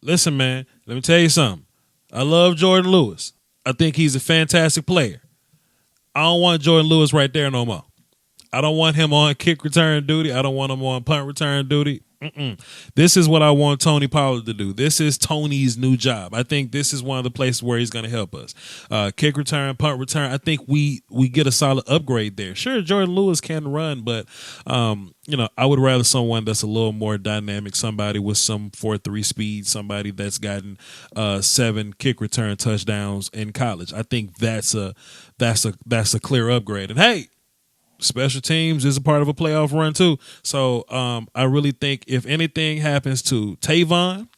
Listen, man, let me tell you something. I love Jordan Lewis. I think he's a fantastic player. I don't want Jordan Lewis right there no more. I don't want him on kick return duty. I don't want him on punt return duty. This is what I want Tony Pollard to do. This is Tony's new job. I think this is one of the places where he's going to help us. Kick return, punt return. I think we get a solid upgrade there. Sure, Jordan Lewis can run, but I would rather someone that's a little more dynamic, somebody with some 4.3 speed, somebody that's gotten 7 kick return touchdowns in college. I think that's a clear upgrade. And hey, special teams is a part of a playoff run too. So I really think if anything happens to Tavon,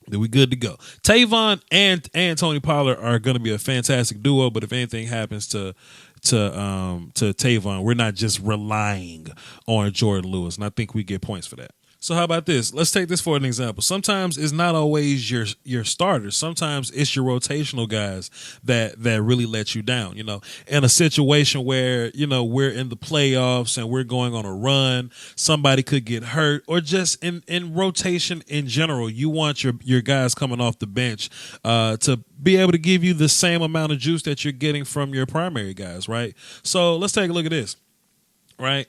then we good to go. Tavon and Tony Pollard are going to be a fantastic duo. But if anything happens to Tavon, we're not just relying on Jordan Lewis, and I think we get points for that. So how about this? Let's take this for an example. Sometimes it's not always your starters. Sometimes it's your rotational guys that really let you down. In a situation where, we're in the playoffs and we're going on a run, somebody could get hurt, or just in rotation in general, you want your guys coming off the bench to be able to give you the same amount of juice that you're getting from your primary guys, right? So let's take a look at this, right?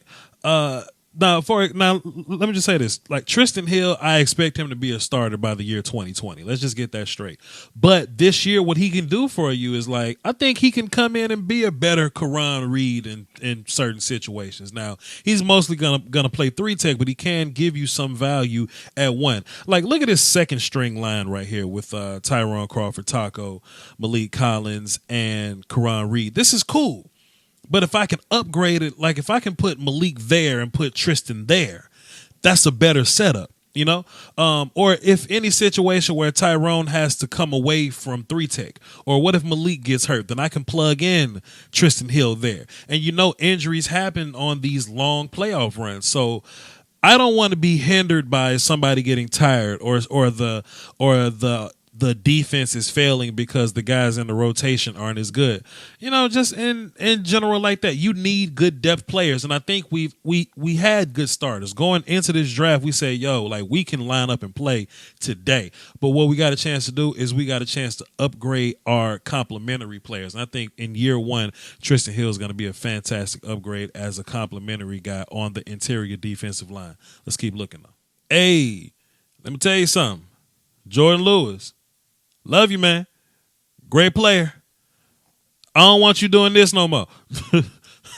Now, let me just say this. Like Tristan Hill, I expect him to be a starter by the year 2020. Let's just get that straight. But this year, what he can do for you is I think he can come in and be a better Karan Reed in certain situations. Now, he's mostly gonna play 3-tech, but he can give you some value at 1. Like, look at this second string line right here with Tyrone Crawford, Taco, Malik Collins, and Karan Reed. This is cool. But if I can upgrade it, like if I can put Malik there and put Tristan there, that's a better setup, Or if any situation where Tyrone has to come away from 3-tech, or what if Malik gets hurt, then I can plug in Tristan Hill there. And injuries happen on these long playoff runs. So I don't want to be hindered by somebody getting tired or the defense is failing because the guys in the rotation aren't as good. Just in general like that. You need good depth players, and I think we had good starters. Going into this draft, we say, we can line up and play today. But what we got a chance to do is we got a chance to upgrade our complementary players. And I think in year 1, Tristan Hill is going to be a fantastic upgrade as a complementary guy on the interior defensive line. Let's keep looking, though. Hey, let me tell you something. Jordan Lewis. Love you, man. Great player. I don't want you doing this no more.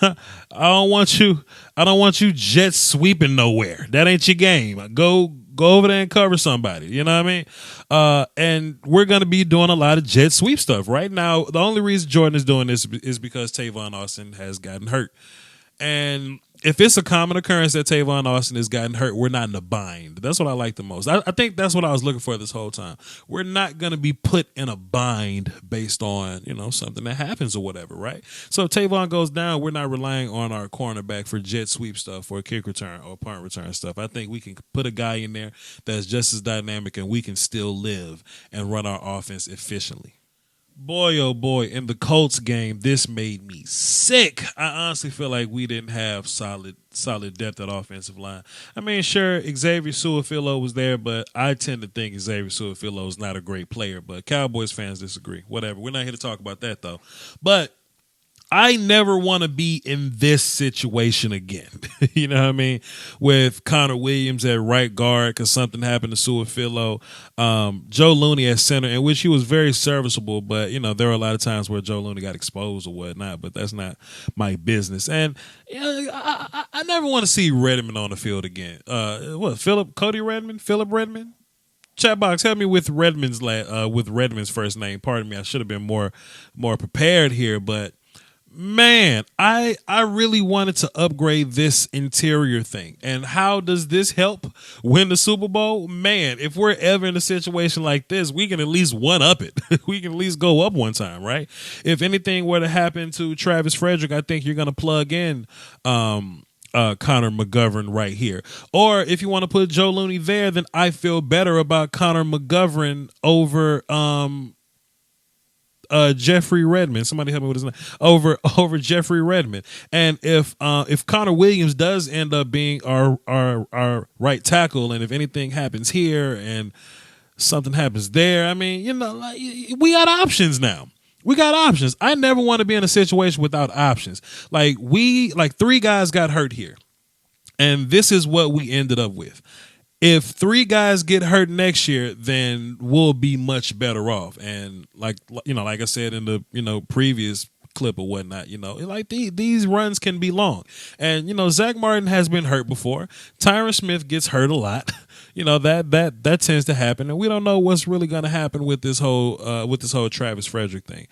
I don't want you jet sweeping nowhere. That ain't your game. Go over there and cover somebody. You know what I mean? And we're going to be doing a lot of jet sweep stuff. Right now, the only reason Jordan is doing this is because Tavon Austin has gotten hurt. And if it's a common occurrence that Tavon Austin has gotten hurt, we're not in a bind. That's what I like the most. I think that's what I was looking for this whole time. We're not going to be put in a bind based on, something that happens or whatever, right? So if Tavon goes down, we're not relying on our cornerback for jet sweep stuff or kick return or punt return stuff. I think we can put a guy in there that's just as dynamic and we can still live and run our offense efficiently. Boy, oh boy, in the Colts game, this made me sick. I honestly feel like we didn't have solid depth at offensive line. I mean, sure, Xavier Su'a-Filo was there, but I tend to think Xavier Su'a-Filo is not a great player. But Cowboys fans disagree. Whatever. We're not here to talk about that, though. But I never want to be in this situation again. You know what I mean? With Connor Williams at right guard because something happened to Su'a-Filo. Joe Looney at center, in which he was very serviceable, but, there were a lot of times where Joe Looney got exposed or whatnot, but that's not my business. And I never want to see Redmond on the field again. Philip Redmond? Chat box, help me with Redmond's first name. Pardon me, I should have been more prepared here, but man, I really wanted to upgrade this interior thing. And how does this help win the Super Bowl? Man, if we're ever in a situation like this, we can at least one-up it. We can at least go up one time, right? If anything were to happen to Travis Frederick, I think you're going to plug in Connor McGovern right here. Or if you want to put Joe Looney there, then I feel better about Connor McGovern over Jeffrey Redmond. Somebody help me with his name. Over Jeffrey Redmond. And if Connor Williams does end up being our right tackle, and if anything happens here and something happens there. I mean, like, we got options now. We got options. I never want to be in a situation without options. Like three guys got hurt here. And this is what we ended up with. If three guys get hurt next year, then we'll be much better off. And like I said in the previous clip or whatnot, like these runs can be long. And Zach Martin has been hurt before. Tyron Smith gets hurt a lot. That tends to happen, and we don't know what's really going to happen with this whole Travis Frederick thing.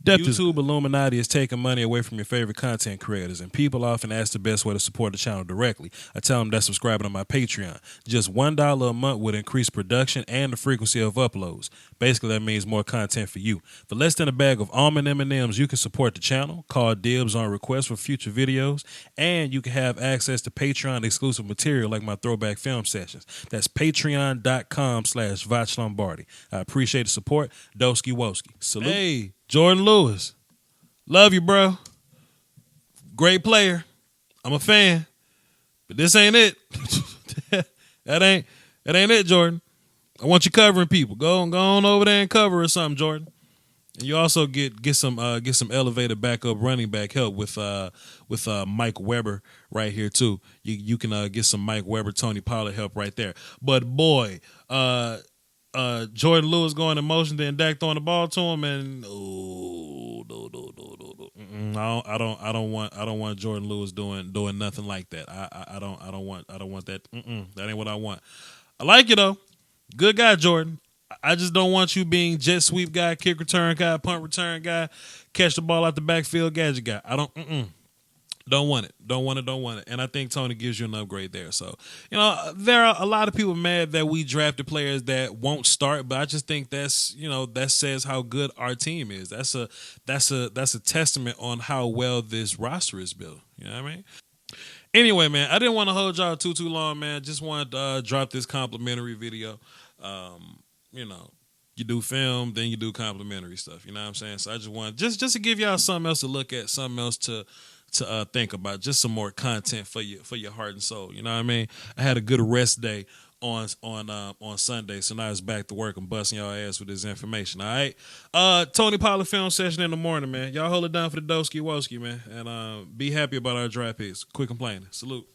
YouTube Illuminati is taking money away from your favorite content creators, and people often ask the best way to support the channel directly. I tell them that's subscribing to my Patreon. Just $1 a month would increase production and the frequency of uploads. Basically, that means more content for you. For less than a bag of almond M&Ms, you can support the channel, call dibs on requests for future videos, and you can have access to Patreon exclusive material like my throwback film sessions. That's patreon.com/Voch Lombardi. I appreciate the support. Doski Woski. Salute. Hey, Jordan Lewis. Love you, bro. Great player. I'm a fan. But this ain't it. That ain't it, Jordan. I want you covering people. Go on over there and cover or something, Jordan. And you also get some elevated backup running back help with Mike Weber right here too. You can get some Mike Weber, Tony Pollard help right there. But boy, Jordan Lewis going in motion, then Dak throwing the ball to him, and no. I don't want Jordan Lewis doing nothing like that. I don't want that. That ain't what I want. I like you though. Good guy, Jordan. I just don't want you being jet sweep guy, kick return guy, punt return guy, catch the ball out the backfield gadget guy. I don't want it. Don't want it. And I think Tony gives you an upgrade there. So, there are a lot of people mad that we drafted players that won't start, but I just think that says how good our team is. That's a testament on how well this roster is built. You know what I mean? Anyway, man, I didn't want to hold y'all too long, man. Just wanted to drop this complimentary video. You do film, then you do complimentary stuff. You know what I'm saying? So I just want just to give y'all something else to look at, something else to think about, just some more content for your heart and soul. You know what I mean? I had a good rest day on Sunday, so now it's back to work. I'm busting y'all ass with this information. All right, Tony Pollard film session in the morning, man. Y'all hold it down for the Doski Woski, man, and be happy about our draft picks. Quit complaining. Salute.